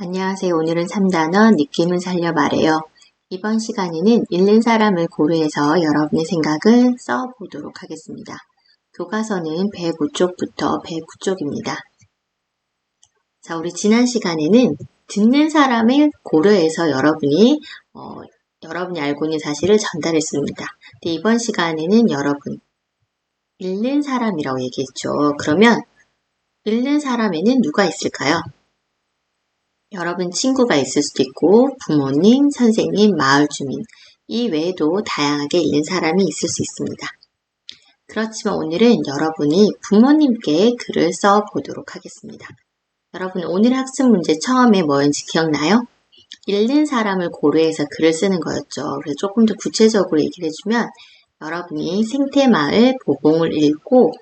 안녕하세요. 오늘은 3단원 느낌을 살려 말해요. 이번 시간에는 읽는 사람을 고려해서 여러분의 생각을 써보도록 하겠습니다. 교과서는 105쪽부터 109쪽입니다. 자, 우리 지난 시간에는 듣는 사람을 고려해서 여러분이 알고 있는 사실을 전달했습니다. 근데 이번 시간에는 여러분, 읽는 사람이라고 얘기했죠. 그러면 읽는 사람에는 누가 있을까요? 여러분 친구가 있을 수도 있고 부모님, 선생님, 마을 주민 이 외에도 다양하게 읽는 사람이 있을 수 있습니다. 그렇지만 오늘은 여러분이 부모님께 글을 써보도록 하겠습니다. 여러분 오늘 학습 문제 처음에 뭐였는지 기억나요? 읽는 사람을 고려해서 글을 쓰는 거였죠. 그래서 조금 더 구체적으로 얘기를 해주면 여러분이 생태마을 보봉을 읽고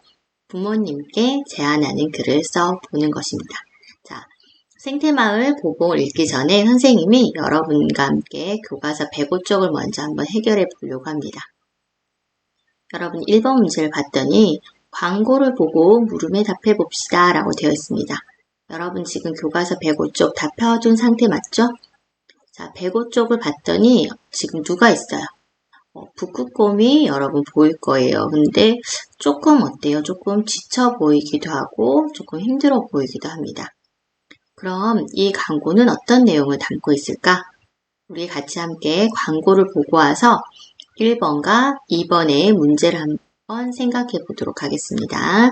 부모님께 제안하는 글을 써보는 것입니다. 자, 생태마을 보봉을 읽기 전에 선생님이 여러분과 함께 교과서 105쪽을 먼저 한번 해결해 보려고 합니다. 여러분 1번 문제를 봤더니 광고를 보고 물음에 답해 봅시다 라고 되어 있습니다. 여러분 지금 교과서 105쪽 다 펴둔 상태 맞죠? 자, 105쪽을 봤더니 지금 누가 있어요? 북극곰이 여러분 보일 거예요. 근데 조금 어때요? 조금 지쳐 보이기도 하고 조금 힘들어 보이기도 합니다. 그럼 이 광고는 어떤 내용을 담고 있을까? 우리 같이 함께 광고를 보고 와서 1번과 2번의 문제를 한번 생각해 보도록 하겠습니다.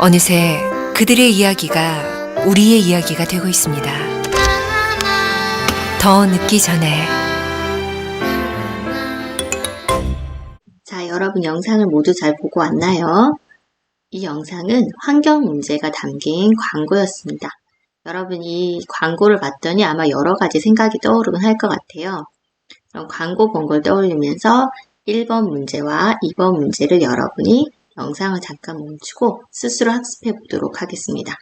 어느새 그들의 이야기가 우리의 이야기가 되고 있습니다. 더 늦기 전에. 자, 여러분 영상을 모두 잘 보고 왔나요? 이 영상은 환경 문제가 담긴 광고였습니다. 여러분 이 광고를 봤더니 아마 여러 가지 생각이 떠오르곤 할 것 같아요. 그럼 광고 본 걸 떠올리면서 1번 문제와 2번 문제를 여러분이 영상을 잠깐 멈추고 스스로 학습해 보도록 하겠습니다.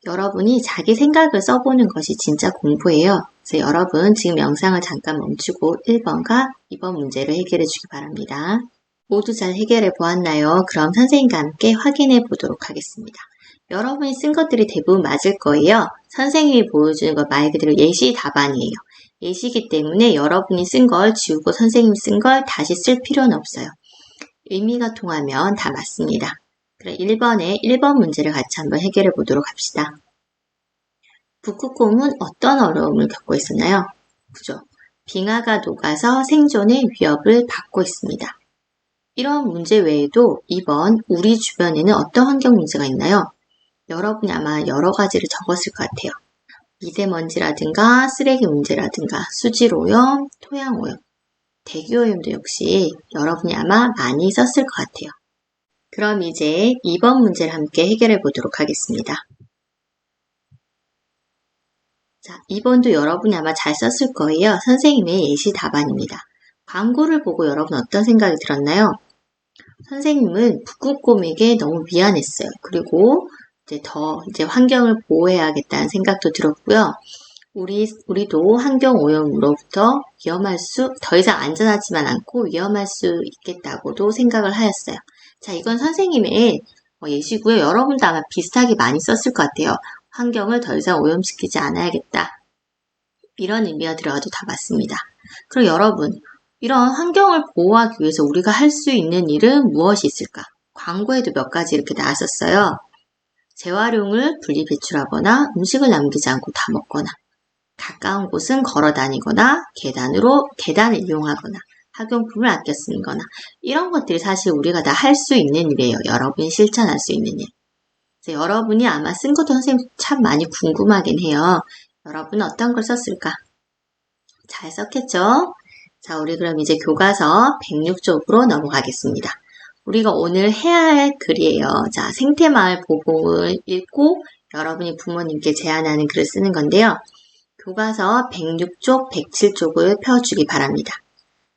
여러분이 자기 생각을 써보는 것이 진짜 공부예요. 그래서 여러분 지금 영상을 잠깐 멈추고 1번과 2번 문제를 해결해 주기 바랍니다. 모두 잘 해결해 보았나요? 그럼 선생님과 함께 확인해 보도록 하겠습니다. 여러분이 쓴 것들이 대부분 맞을 거예요. 선생님이 보여주는 것 말 그대로 예시 답안이에요. 예시이기 때문에 여러분이 쓴 걸 지우고 선생님이 쓴 걸 다시 쓸 필요는 없어요. 의미가 통하면 다 맞습니다. 그럼 1번 문제를 같이 한번 해결해 보도록 합시다. 북극곰은 어떤 어려움을 겪고 있었나요? 그죠? 빙하가 녹아서 생존의 위협을 받고 있습니다. 이런 문제 외에도 2번 우리 주변에는 어떤 환경 문제가 있나요? 여러분이 아마 여러 가지를 적었을 것 같아요. 미세먼지라든가 쓰레기 문제라든가 수질오염, 토양오염, 대기오염도 역시 여러분이 아마 많이 썼을 것 같아요. 그럼 이제 2번 문제를 함께 해결해 보도록 하겠습니다. 자, 2번도 여러분이 아마 잘 썼을 거예요. 선생님의 예시 답안입니다. 광고를 보고 여러분 어떤 생각이 들었나요? 선생님은 북극곰에게 너무 미안했어요. 그리고 이제 환경을 보호해야겠다는 생각도 들었고요. 우리도 환경 오염으로부터 더 이상 안전하지만 않고 위험할 수 있겠다고도 생각을 하였어요. 자, 이건 선생님의 예시고요. 여러분도 아마 비슷하게 많이 썼을 것 같아요. 환경을 더 이상 오염시키지 않아야겠다. 이런 의미가 들어가도 다 맞습니다. 그럼 여러분, 이런 환경을 보호하기 위해서 우리가 할 수 있는 일은 무엇이 있을까? 광고에도 몇 가지 이렇게 나왔었어요. 재활용을 분리 배출하거나 음식을 남기지 않고 다 먹거나 가까운 곳은 걸어 다니거나 계단을 이용하거나 학용품을 아껴 쓰는 거나 이런 것들이 사실 우리가 다 할 수 있는 일이에요. 여러분이 실천할 수 있는 일. 그래서 여러분이 아마 쓴 것도 선생님 참 많이 궁금하긴 해요. 여러분은 어떤 걸 썼을까? 잘 썼겠죠? 자, 우리 그럼 이제 교과서 106쪽으로 넘어가겠습니다. 우리가 오늘 해야 할 글이에요. 자, 생태마을 보봉을 읽고 여러분이 부모님께 제안하는 글을 쓰는 건데요. 교과서 106쪽, 107쪽을 펴주기 바랍니다.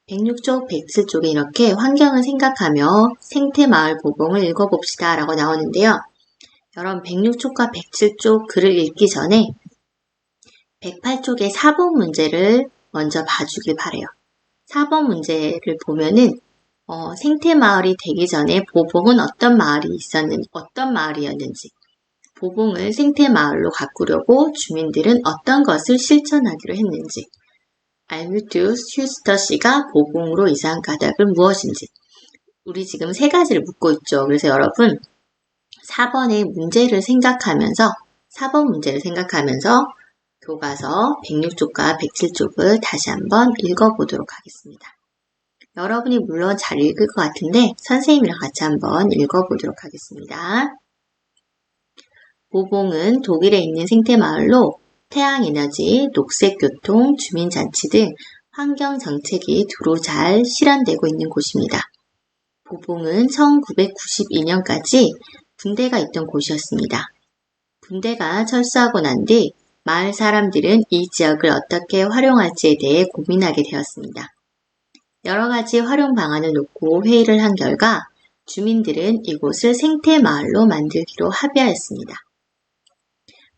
106쪽, 107쪽에 이렇게 환경을 생각하며 생태마을 보봉을 읽어봅시다 라고 나오는데요. 여러분 106쪽과 107쪽 글을 읽기 전에 108쪽의 4번 문제를 먼저 봐주길 바래요. 4번 문제를 보면은 생태마을이 되기 전에 보봉은 어떤 마을이었는지, 보봉을 생태마을로 가꾸려고 주민들은 어떤 것을 실천하기로 했는지, 알뮤티우스 휴스터시가 보봉으로 이사한 까닭은 무엇인지, 우리 지금 세 가지를 묻고 있죠. 그래서 여러분 4번 문제를 생각하면서 교과서 106쪽과 107쪽을 다시 한번 읽어보도록 하겠습니다. 여러분이 물론 잘 읽을 것 같은데 선생님이랑 같이 한번 읽어보도록 하겠습니다. 보봉은 독일에 있는 생태마을로 태양에너지, 녹색교통, 주민잔치 등 환경정책이 두루 잘 실현되고 있는 곳입니다. 보봉은 1992년까지 군대가 있던 곳이었습니다. 군대가 철수하고 난 뒤 마을 사람들은 이 지역을 어떻게 활용할지에 대해 고민하게 되었습니다. 여러 가지 활용 방안을 놓고 회의를 한 결과 주민들은 이곳을 생태마을로 만들기로 합의하였습니다.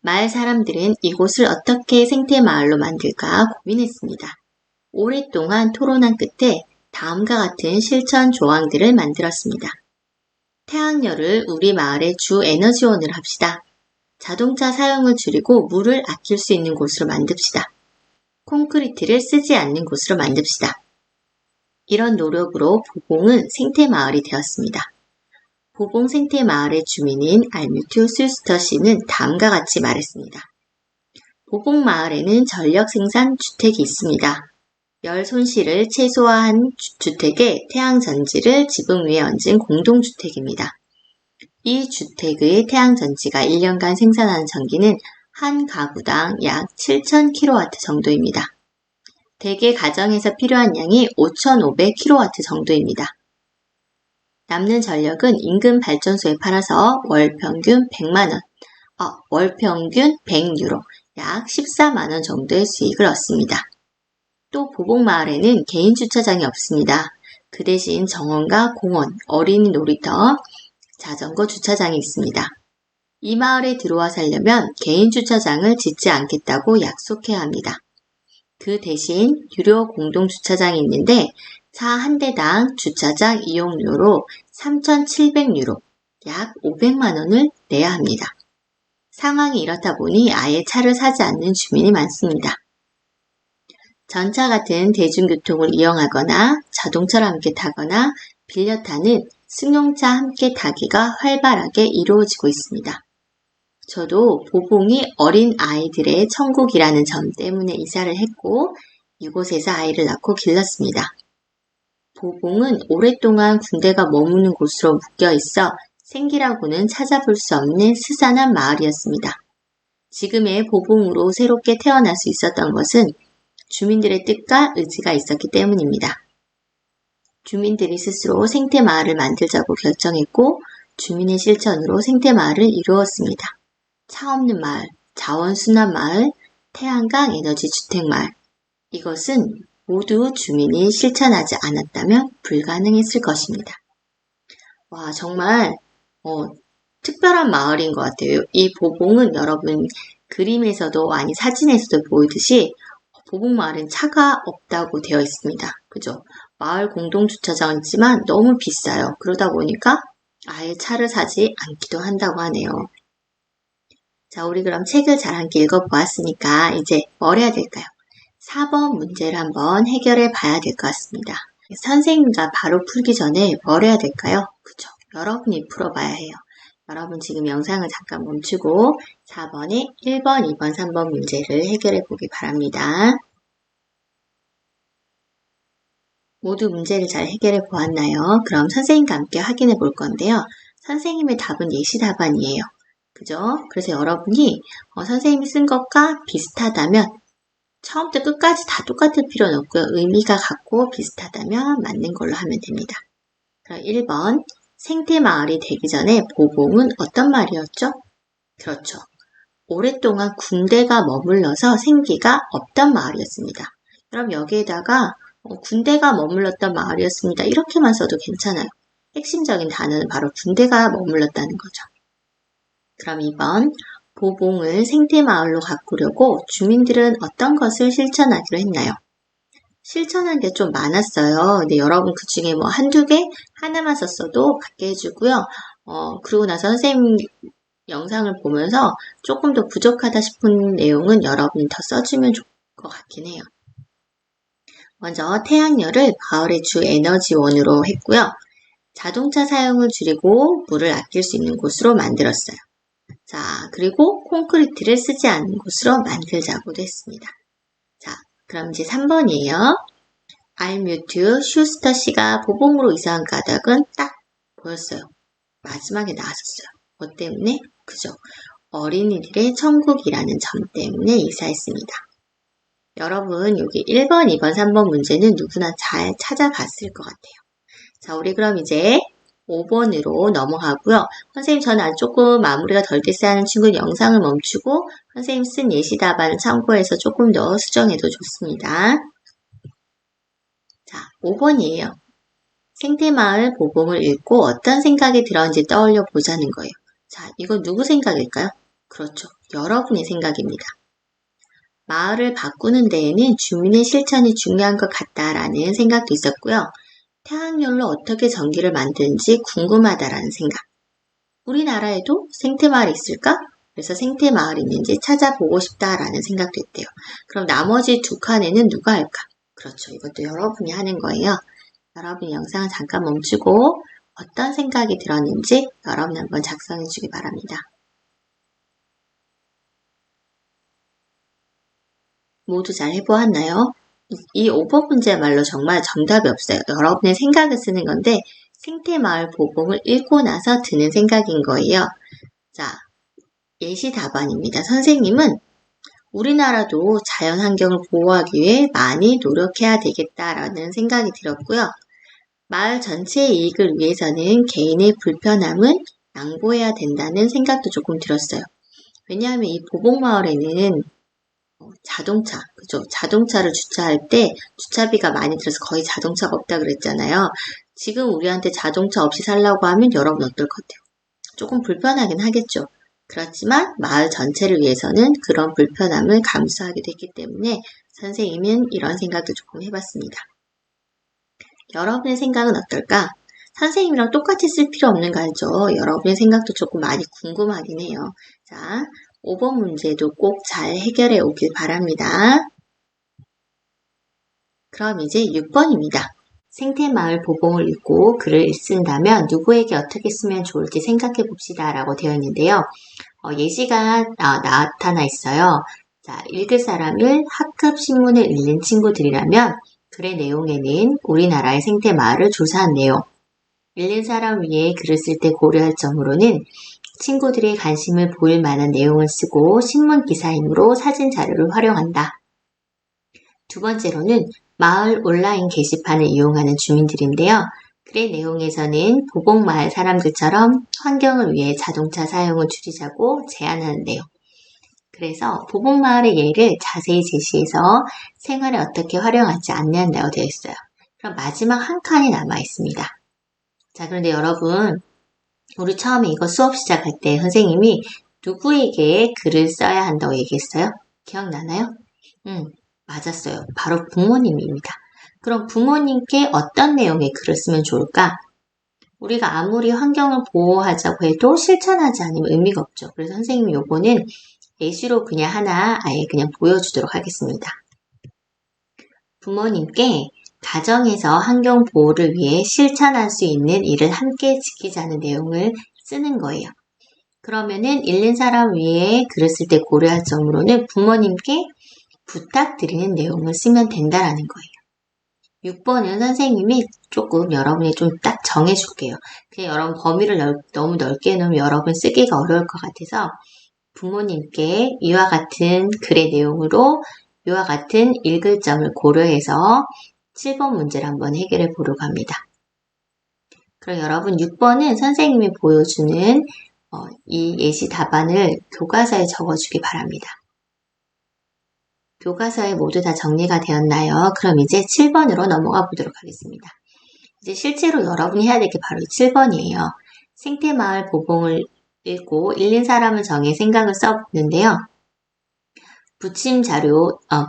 마을 사람들은 이곳을 어떻게 생태마을로 만들까 고민했습니다. 오랫동안 토론한 끝에 다음과 같은 실천 조항들을 만들었습니다. 태양열을 우리 마을의 주 에너지원으로 합시다. 자동차 사용을 줄이고 물을 아낄 수 있는 곳으로 만듭시다. 콘크리트를 쓰지 않는 곳으로 만듭시다. 이런 노력으로 보봉은 생태마을이 되었습니다. 보봉 생태마을의 주민인 알뮤튜스 휴스터시는 다음과 같이 말했습니다. 보봉 마을에는 전력 생산 주택이 있습니다. 열 손실을 최소화한 주택에 태양전지를 지붕 위에 얹은 공동주택입니다. 이 주택의 태양전지가 1년간 생산하는 전기는 한 가구당 약 7,000kW 정도입니다. 대개 가정에서 필요한 양이 5,500kW 정도입니다. 남는 전력은 인근 발전소에 팔아서 월 평균 100유로, 약 14만원 정도의 수익을 얻습니다. 또 보봉마을에는 개인 주차장이 없습니다. 그 대신 정원과 공원, 어린이 놀이터, 자전거 주차장이 있습니다. 이 마을에 들어와 살려면 개인 주차장을 짓지 않겠다고 약속해야 합니다. 그 대신 유료 공동 주차장이 있는데 차 한 대당 주차장 이용료로 3,700유로, 약 500만원을 내야 합니다. 상황이 이렇다 보니 아예 차를 사지 않는 주민이 많습니다. 전차 같은 대중교통을 이용하거나 자동차를 함께 타거나 빌려 타는 승용차 함께 타기가 활발하게 이루어지고 있습니다. 저도 보봉이 어린 아이들의 천국이라는 점 때문에 이사를 했고 이곳에서 아이를 낳고 길렀습니다. 보봉은 오랫동안 군대가 머무는 곳으로 묶여 있어 생기라고는 찾아볼 수 없는 스산한 마을이었습니다. 지금의 보봉으로 새롭게 태어날 수 있었던 것은 주민들의 뜻과 의지가 있었기 때문입니다. 주민들이 스스로 생태마을을 만들자고 결정했고 주민의 실천으로 생태마을을 이루었습니다. 차 없는 마을, 자원순환 마을, 태양광 에너지 주택마을. 이것은 모두 주민이 실천하지 않았다면 불가능했을 것입니다. 와, 정말 특별한 마을인 것 같아요. 이 보봉은 여러분 그림에서도 아니 사진에서도 보이듯이 보봉마을은 차가 없다고 되어 있습니다. 그죠? 마을 공동주차장은 있지만 너무 비싸요. 그러다 보니까 아예 차를 사지 않기도 한다고 하네요. 자, 우리 그럼 책을 잘 함께 읽어보았으니까 이제 뭘 해야 될까요? 4번 문제를 한번 해결해 봐야 될 것 같습니다. 선생님과 바로 풀기 전에 뭘 해야 될까요? 그죠? 여러분이 풀어봐야 해요. 여러분 지금 영상을 잠깐 멈추고 4번에 1번, 2번, 3번 문제를 해결해 보기 바랍니다. 모두 문제를 잘 해결해 보았나요? 그럼 선생님과 함께 확인해 볼 건데요. 선생님의 답은 예시 답안이에요. 그죠? 그래서 여러분이 선생님이 쓴 것과 비슷하다면 처음부터 끝까지 다 똑같을 필요는 없고요. 의미가 같고 비슷하다면 맞는 걸로 하면 됩니다. 그럼 1번, 생태마을이 되기 전에 보봉은 어떤 마을이었죠? 그렇죠. 오랫동안 군대가 머물러서 생기가 없던 마을이었습니다. 그럼 여기에다가 군대가 머물렀던 마을이었습니다. 이렇게만 써도 괜찮아요. 핵심적인 단어는 바로 군대가 머물렀다는 거죠. 그럼 2번. 보봉을 생태마을로 가꾸려고 주민들은 어떤 것을 실천하기로 했나요? 실천한 게 좀 많았어요. 근데 여러분 그 중에 뭐 한두 개? 하나만 썼어도 받게 해주고요. 그러고 나서 선생님 영상을 보면서 조금 더 부족하다 싶은 내용은 여러분이 더 써주면 좋을 것 같긴 해요. 먼저 태양열을 마을의 주 에너지원으로 했고요. 자동차 사용을 줄이고 물을 아낄 수 있는 곳으로 만들었어요. 자, 그리고 콘크리트를 쓰지 않는 곳으로 만들자고도 했습니다. 자, 그럼 이제 3번이에요. 알뮤트 슈스터 씨가 보봉으로 이사한 까닭은 딱 보였어요. 마지막에 나왔었어요. 뭐 때문에? 그죠? 어린이들의 천국이라는 점 때문에 이사했습니다. 여러분, 여기 1번, 2번, 3번 문제는 누구나 잘 찾아봤을 것 같아요. 자, 우리 그럼 이제 5번으로 넘어가고요. 선생님, 저는 아직 조금 마무리가 덜 됐어야 하는 친구는 영상을 멈추고 선생님 쓴 예시 답안을 참고해서 조금 더 수정해도 좋습니다. 자, 5번이에요. 생태마을 보봉을 읽고 어떤 생각이 들었는지 떠올려 보자는 거예요. 자, 이건 누구 생각일까요? 그렇죠. 여러분의 생각입니다. 마을을 바꾸는 데에는 주민의 실천이 중요한 것 같다라는 생각도 있었고요. 태양열로 어떻게 전기를 만드는지 궁금하다라는 생각. 우리나라에도 생태마을이 있을까? 그래서 생태마을이 있는지 찾아보고 싶다라는 생각도 있대요. 그럼 나머지 두 칸에는 누가 할까? 그렇죠. 이것도 여러분이 하는 거예요. 여러분이 영상을 잠깐 멈추고 어떤 생각이 들었는지 여러분 한번 작성해 주기 바랍니다. 모두 잘 해보았나요? 이 5번 문제야말로 정말 정답이 없어요. 여러분의 생각을 쓰는 건데 생태마을 보봉을 읽고 나서 드는 생각인 거예요. 자, 예시 답안입니다. 선생님은 우리나라도 자연환경을 보호하기 위해 많이 노력해야 되겠다라는 생각이 들었고요. 마을 전체의 이익을 위해서는 개인의 불편함은 양보해야 된다는 생각도 조금 들었어요. 왜냐하면 이 보봉마을에는 자동차, 그죠? 자동차를 주차할 때 주차비가 많이 들어서 거의 자동차가 없다 그랬잖아요. 지금 우리한테 자동차 없이 살라고 하면 여러분 어떨 것 같아요? 조금 불편하긴 하겠죠. 그렇지만 마을 전체를 위해서는 그런 불편함을 감수하게 됐기 때문에 선생님은 이런 생각도 조금 해봤습니다. 여러분의 생각은 어떨까? 선생님이랑 똑같이 쓸 필요 없는 거 알죠? 여러분의 생각도 조금 많이 궁금하긴 해요. 자, 5번 문제도 꼭 잘 해결해 오길 바랍니다. 그럼 이제 6번입니다. 생태마을 보봉을 읽고 글을 쓴다면 누구에게 어떻게 쓰면 좋을지 생각해 봅시다 라고 되어 있는데요. 예시가 나타나 있어요. 자, 읽을 사람을 학급 신문을 읽는 친구들이라면 글의 내용에는 우리나라의 생태마을을 조사한 내용, 읽는 사람 위에 글을 쓸 때 고려할 점으로는 친구들의 관심을 보일 만한 내용을 쓰고 신문 기사이므로 사진 자료를 활용한다. 두 번째로는 마을 온라인 게시판을 이용하는 주민들인데요. 글의 내용에서는 보봉마을 사람들처럼 환경을 위해 자동차 사용을 줄이자고 제안하는 내용. 그래서 보봉마을의 예를 자세히 제시해서 생활에 어떻게 활용하지 않는다고 되어 있어요. 그럼 마지막 한 칸이 남아 있습니다. 자, 그런데 여러분, 우리 처음에 이거 수업 시작할 때 선생님이 누구에게 글을 써야 한다고 얘기했어요? 기억나나요? 맞았어요. 바로 부모님입니다. 그럼 부모님께 어떤 내용의 글을 쓰면 좋을까? 우리가 아무리 환경을 보호하자고 해도 실천하지 않으면 의미가 없죠. 그래서 선생님이 요거는 예시로 그냥 하나 아예 그냥 보여주도록 하겠습니다. 부모님께 가정에서 환경 보호를 위해 실천할 수 있는 일을 함께 지키자는 내용을 쓰는 거예요. 그러면은 읽는 사람 위에 글을 쓸 때 고려할 점으로는 부모님께 부탁드리는 내용을 쓰면 된다라는 거예요. 6번은 선생님이 조금 여러분이 좀 딱 정해줄게요. 그냥 여러분 범위를 너무 넓게 해놓으면 여러분 쓰기가 어려울 것 같아서 부모님께 이와 같은 글의 내용으로 이와 같은 읽을 점을 고려해서 7번 문제를 한번 해결해 보려고 합니다. 그럼 여러분 6번은 선생님이 보여주는 이 예시 답안을 교과서에 적어주기 바랍니다. 교과서에 모두 다 정리가 되었나요? 그럼 이제 7번으로 넘어가 보도록 하겠습니다. 이제 실제로 여러분이 해야 될 게 바로 7번이에요. 생태마을 보봉을 읽고 읽는 사람을 정해 생각을 써보는데요.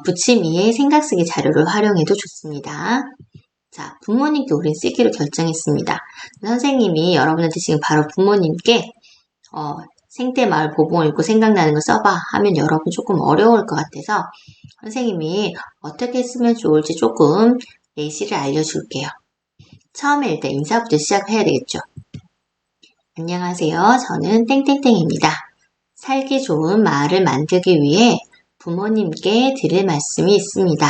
붙임이의 생각 쓰기 자료를 활용해도 좋습니다. 자, 부모님께 우린 쓰기로 결정했습니다. 선생님이 여러분한테 지금 바로 부모님께 생태마을 보봉을 읽고 생각나는 거 써봐 하면 여러분 조금 어려울 것 같아서 선생님이 어떻게 쓰면 좋을지 조금 예시를 알려줄게요. 처음에 일단 인사부터 시작해야 되겠죠. 안녕하세요. 저는 땡땡땡입니다. 살기 좋은 마을을 만들기 위해 부모님께 드릴 말씀이 있습니다.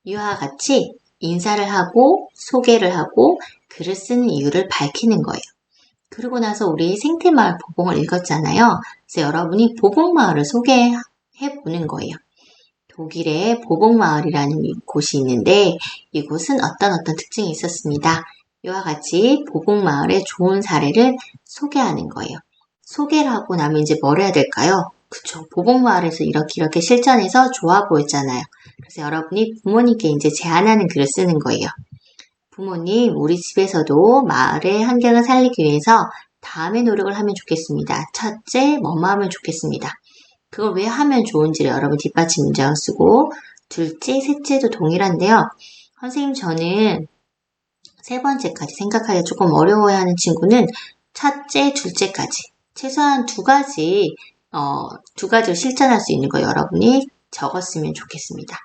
이와 같이 인사를 하고 소개를 하고 글을 쓰는 이유를 밝히는 거예요. 그러고 나서 우리 생태마을 보봉을 읽었잖아요. 그래서 여러분이 보봉마을을 소개해 보는 거예요. 독일의 보봉마을이라는 곳이 있는데 이곳은 어떤 특징이 있었습니다. 이와 같이 보봉마을의 좋은 사례를 소개하는 거예요. 소개를 하고 나면 이제 뭘 해야 될까요? 그쵸. 보봉마을에서 이렇게 실천해서 좋아 보였잖아요. 그래서 여러분이 부모님께 이제 제안하는 글을 쓰는 거예요. 부모님, 우리 집에서도 마을의 환경을 살리기 위해서 다음의 노력을 하면 좋겠습니다. 첫째, 뭐뭐 하면 좋겠습니다. 그걸 왜 하면 좋은지를 여러분 뒷받침 문장을 쓰고 둘째, 셋째도 동일한데요. 선생님, 저는 세 번째까지 생각하기가 조금 어려워하는 친구는 첫째, 둘째까지 최소한 두 가지를 실천할 수 있는 거 여러분이 적었으면 좋겠습니다.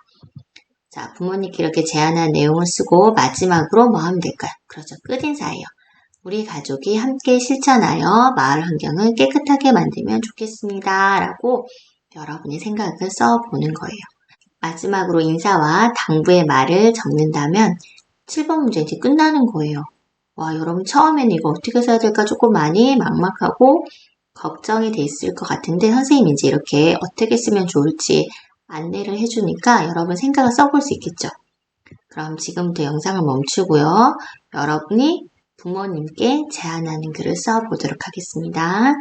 자, 부모님께 이렇게 제안한 내용을 쓰고 마지막으로 뭐 하면 될까요? 그렇죠. 끝인사예요. 우리 가족이 함께 실천하여 마을 환경을 깨끗하게 만들면 좋겠습니다. 라고 여러분의 생각을 써보는 거예요. 마지막으로 인사와 당부의 말을 적는다면 7번 문제 이제 끝나는 거예요. 와, 여러분 처음에는 이거 어떻게 써야 될까 조금 많이 막막하고 걱정이 됐을 것 같은데 선생님이 이제 이렇게 어떻게 쓰면 좋을지 안내를 해주니까 여러분 생각을 써볼 수 있겠죠. 그럼 지금부터 영상을 멈추고요. 여러분이 부모님께 제안하는 글을 써보도록 하겠습니다.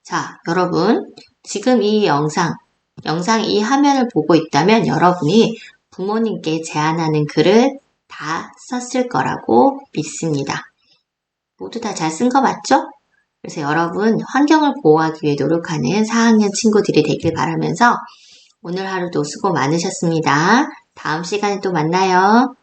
자, 여러분 지금 이 영상 이 화면을 보고 있다면 여러분이 부모님께 제안하는 글을 다 썼을 거라고 믿습니다. 모두 다 잘 쓴 거 맞죠? 그래서 여러분 환경을 보호하기 위해 노력하는 4학년 친구들이 되길 바라면서 오늘 하루도 수고 많으셨습니다. 다음 시간에 또 만나요.